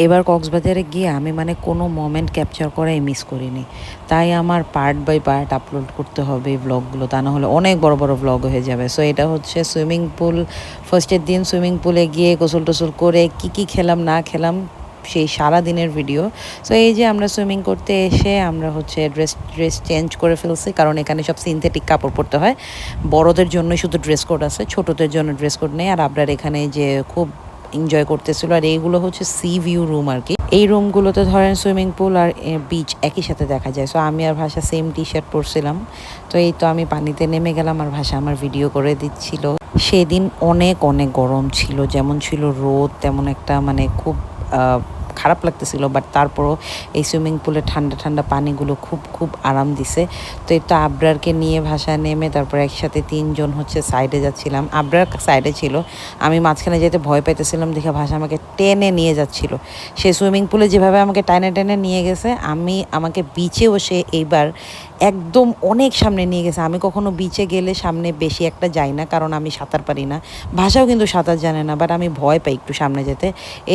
এবার কক্সবাজারে গিয়ে আমি মানে কোনো মোমেন্ট ক্যাপচার করাই মিস করিনি, তাই আমার পার্ট বাই পার্ট আপলোড করতে হবে এই ব্লগগুলো, তা না হলে অনেক বড় বড় ব্লগ হয়ে যাবে। সো এটা হচ্ছে সুইমিং পুল, ফার্স্টের দিন সুইমিং পুলে গিয়ে গোসল টোসল করে কি কি খেলাম না খেলাম সেই সারা দিনের ভিডিও। সো এই যে আমরা সুইমিং করতে এসে আমরা হচ্ছে ড্রেস চেঞ্জ করে ফেলছি, কারণ এখানে সব সিনথেটিক কাপড় পরতে হয়। বড়দের জন্যই শুধু ড্রেস কোড আছে, ছোটদের জন্য ড্রেস কোড নেই। আর আপনার এখানে যে খুব এনজয় করতেছিল। আর এইগুলো হচ্ছে সি ভিউ রুম আর কি। এই রুমগুলোতে ধরেন সুইমিং পুল আর বিচ একই সাথে দেখা যায়। সো আমি আর ভাষা সেম টি শার্ট পরছিলাম। তো এই তো আমি পানিতে নেমে গেলাম আর ভাষা আমার ভিডিও করে দিচ্ছিল। সেদিন অনেক অনেক গরম ছিল, যেমন ছিল রোদ তেমন একটা মানে খুব খারাপ লাগতেছিল, বাট তারপরও এই সুইমিং পুলে ঠান্ডা ঠান্ডা পানিগুলো খুব খুব আরাম দিছে। তো এই তো আবরারকে নিয়ে ভাষা নেমে তারপর একসাথে তিনজন হচ্ছে সাইডে যাচ্ছিলাম। আবরার সাইডে ছিল, আমি মাঝখানে যেতে ভয় পাইতেছিলাম দেখে ভাষা আমাকে টেনে নিয়ে যাচ্ছিল। সে সুইমিং পুলে যেভাবে আমাকে টেনে টেনে নিয়ে গেছে, আমাকে বিচেও সে এইবার একদম অনেক সামনে নিয়ে গেছে। আমি কখনো বিচে গেলে সামনে বেশি একটা যাই না, কারণ আমি সাঁতার পারি না, ভাষাও কিন্তু সাঁতার জানে না, বাট আমি ভয় পাই একটু সামনে যেতে।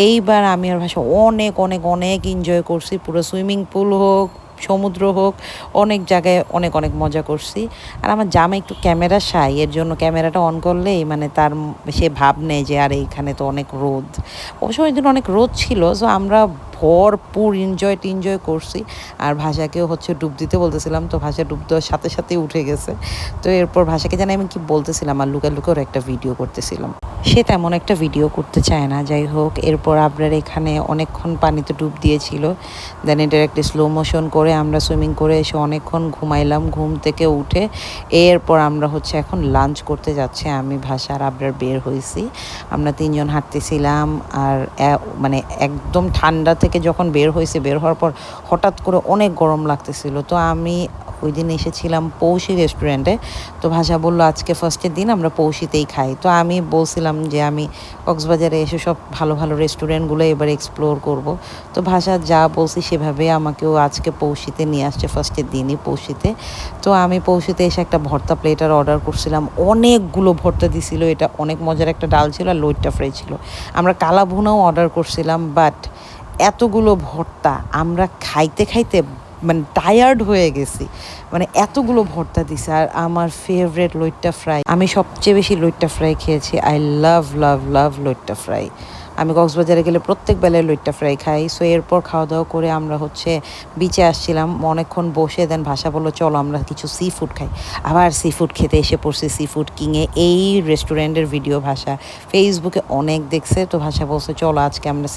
এইবার আমি আর ভাষা অনেক অনেক অনেক এনজয় করছি, পুরো সুইমিং পুল হোক সমুদ্র হোক অনেক জায়গায় অনেক অনেক মজা করছি। আর আমার জামা একটু ক্যামেরা শাই, এর জন্য ক্যামেরাটা অন করলেই মানে সে ভাব নেয় যে আর এইখানে তো অনেক রোদ। অবশ্য ওই দিন অনেক রোদ ছিল। সো আমরা ভরপুর এনজয় করছি। আর ভাষাকেও হচ্ছে ডুব দিতে বলতেছিলাম, তো ভাষা ডুব দেওয়ার সাথে সাথে উঠে গেছে। তো এরপর ভাষাকে জানি আমি কি বলতেছিলাম আর লুকা ওর একটা ভিডিও করতেছিলাম। সে তেমন একটা ভিডিও করতে চায় না, যাই হোক। এরপর আপনার এখানে অনেকক্ষণ পানিতে ডুব দিয়েছিল, দেন এটার একটা স্লো মোশন করে আমরা সুইমিং করে এসে অনেকক্ষণ ঘুমাইলাম। ঘুম থেকে উঠে এরপর আমরা হচ্ছে এখন লাঞ্চ করতে যাচ্ছি। আমি ভাষা আর আবরার বের হয়েছি, আমরা তিনজন হাঁটতেছিলাম। আর মানে একদম ঠান্ডা থেকে যখন বের হয়েছে, বের হওয়ার পর হঠাৎ করে অনেক গরম লাগতেছিল। তো আমি ওই দিন এসেছিলাম পৌষি রেস্টুরেন্টে। তো ভাষা বললো আজকে ফার্স্টের দিন আমরা পৌষিতেই খাই। তো আমি বলছিলাম যে আমি কক্সবাজারে এসে সব ভালো ভালো রেস্টুরেন্টগুলো এবার এক্সপ্লোর করব। তো ভাষা যা বলছি সেভাবে আমাকেও আজকে পৌষিতে নিয়ে আসছে, ফার্স্টের দিনই পৌষিতে। তো আমি পৌষিতে এসে একটা ভর্তা প্লেটার অর্ডার করছিলাম, অনেকগুলো ভর্তা দিছিল। এটা অনেক মজার একটা ডাল ছিল আর লইট্টা ফ্রাই ছিল। আমরা কালা ভুনাও অর্ডার করছিলাম, বাট এতগুলো ভর্তা আমরা খাইতে খাইতে মানে টায়ার্ড হয়ে গেছি, মানে এতগুলো ভর্তা দিছে। আর আমার ফেভারেট লইট্টা ফ্রাই, আমি সবচেয়ে বেশি লইট্টা ফ্রাই খেয়েছি। I love love love loitta fry. আমি কক্সবাজারে গেলে প্রত্যেক বেলায় লইট্টা ফ্রাই খাই। সো এরপর খাওয়া দাওয়া করে আমরা হচ্ছে বিচে আসছিলাম, অনেকক্ষণ বসে দেন ভাষা বললো চলো আমরা কিছু সি ফুড খাই। আবার সি ফুড খেতে এসে পড়ছি সি ফুড কিংয়ে। এই রেস্টুরেন্টের ভিডিও ভাষা ফেসবুকে অনেক দেখছে, তো ভাষা বলছে চলো আজকে আমরা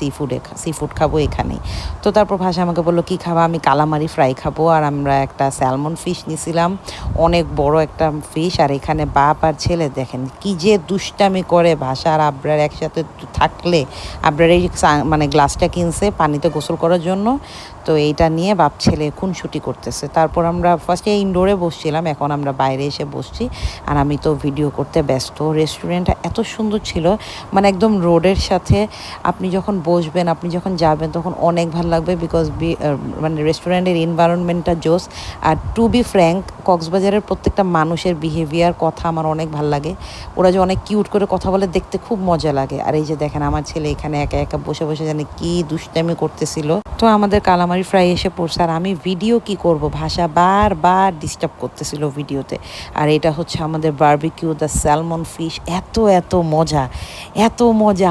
সি ফুড খাবো এখানেই। তো তারপর ভাষা আমাকে বললো কী খাবা, আমি কালামারি ফ্রাই খাবো। আর আমরা একটা স্যালমন ফিশ নিয়েছিলাম, অনেক বড় একটা ফিশ। আর এখানে বাপ আর ছেলে দেখেন কি যে দুষ্টামি করে, ভাষা আর আবরার একসাথে থাকলে আবরার এই মানে গ্লাসটা কিনছে পানিতে গোসল করার জন্য, তো এইটা নিয়ে বাপ ছেলে খুনসুটি করতেছে। তারপর আমরা ফার্স্টে ইনডোরে বসছিলাম, এখন আমরা বাইরে এসে বসছি। আর আমি তো ভিডিও করতে ব্যস্ত। রেস্টুরেন্টটা এত সুন্দর ছিল, মানে একদম রোডের সাথে। আপনি যখন বসবেন, আপনি যখন যাবেন তখন অনেক ভালো লাগবে, বিকজ মানে রেস্টুরেন্টের এনভায়রনমেন্টটা জোস। আর টু বি ফ্র্যাঙ্ক, কক্সবাজারের প্রত্যেকটা মানুষের বিহেভিয়ার কথা আমার অনেক ভালো লাগে। ওরা যে অনেক কিউট করে কথা বলে, দেখতে খুব মজা লাগে। আর এই যে দেখেন আমার ছেলে এখানে একা একা বসে বসে জানে কি দুষ্টামি করতেছিল। তো আমাদের কালামারি ফ্রাই এসে পড়ছে, আর আমি ভিডিও কি করব, ভাষা বারবার ডিস্টার্ব করতেছিল ভিডিওতে। আর এটা হচ্ছে আমাদের বারবিকিউ দ্য স্যালমন ফিশ, এত এত মজা, এত মজা।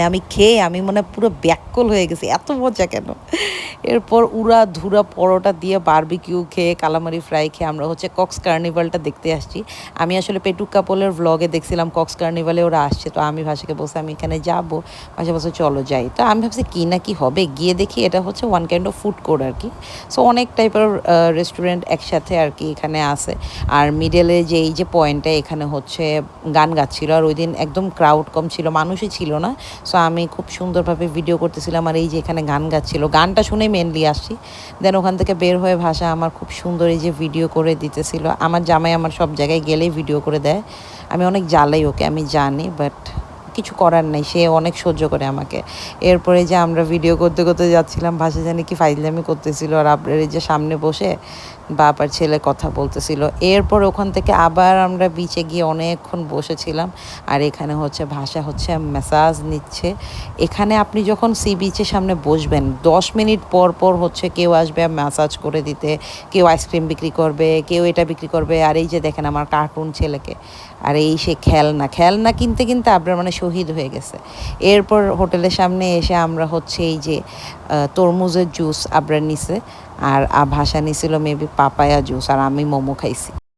আমি খেয়ে আমি মানে পুরো ব্যাককল হয়ে গেছি, এত মজা কেন। এরপর উড়া ধুরা পরোটা দিয়ে বারবিকিউ খেয়ে কালামারি ফ্রাই খেয়ে আমরা হচ্ছে কক্স কার্নিভালটা দেখতে আসছি। আমি আসলে পেটুক কাপলের ভ্লগে দেখছিলাম কক্স কার্নিভালে ওরা আসছে, তো আমি ভাষাকে বলছি আমি এখানে যাবো, ভাষা বলছে চলো যাই। তো আমি ভাবছি কী না কি হবে, গিয়ে দেখি এটা হচ্ছে one kind of food court আর কি। সো অনেক টাইপের রেস্টুরেন্ট একসাথে আর কি এখানে আছে। আর মিডলে যে এই যে পয়েন্টটা, এখানে হচ্ছে গান গাচ্ছিল। আর ওই দিন একদম ক্রাউড কম ছিল, মানুষই ছিল না। সো আমি খুব সুন্দরভাবে ভিডিও করতেছিলাম। আর এই যে এখানে গান গাচ্ছিল, গানটা শুনে মেনলি আসছি। দেন ওখান থেকে বের হয়ে ভাষা আমার খুব সুন্দর এই যে ভিডিও করে দিতেছিল। আমার জামাই আমার সব জায়গায় গেলেই ভিডিও করে দেয়, আমি অনেক জ্বালাই ওকে, আমি জানি, বাট কিছু করার নাই, সে অনেক সহ্য করে আমাকে। এরপরে যে আমরা ভিডিও করতে করতে যাচ্ছিলাম, ভাষা জানি কি ফাইজলামি করতেছিল, আর আপনার এই যে সামনে বসে বাবার ছেলে কথা বলতেছিল। এরপর ওখান থেকে আবার আমরা বিচে গিয়ে অনেকক্ষণ বসেছিলাম। আর এখানে হচ্ছে ভাষা হচ্ছে ম্যাসাজ নিচ্ছে। এখানে আপনি যখন সি বিচের সামনে বসবেন 10 মিনিট পর পর হচ্ছে কেউ আসবে ম্যাসাজ করে দিতে, কেউ আইসক্রিম বিক্রি করবে, কেউ এটা বিক্রি করবে। আর এই যে দেখেন আমার কার্টুন ছেলেকে, আর এই সে খেলনা খেলনা কিনতে কিনতে আপনার মানে শহীদ হয়ে গেছে। এরপর হোটেলের সামনে এসে আমরা হচ্ছে এই যে তরমুজের জুস আবরার নিছে, আর ভাষা নিছিল মেবি পাপায়া জুস, আর আমি মোমো খাইছি।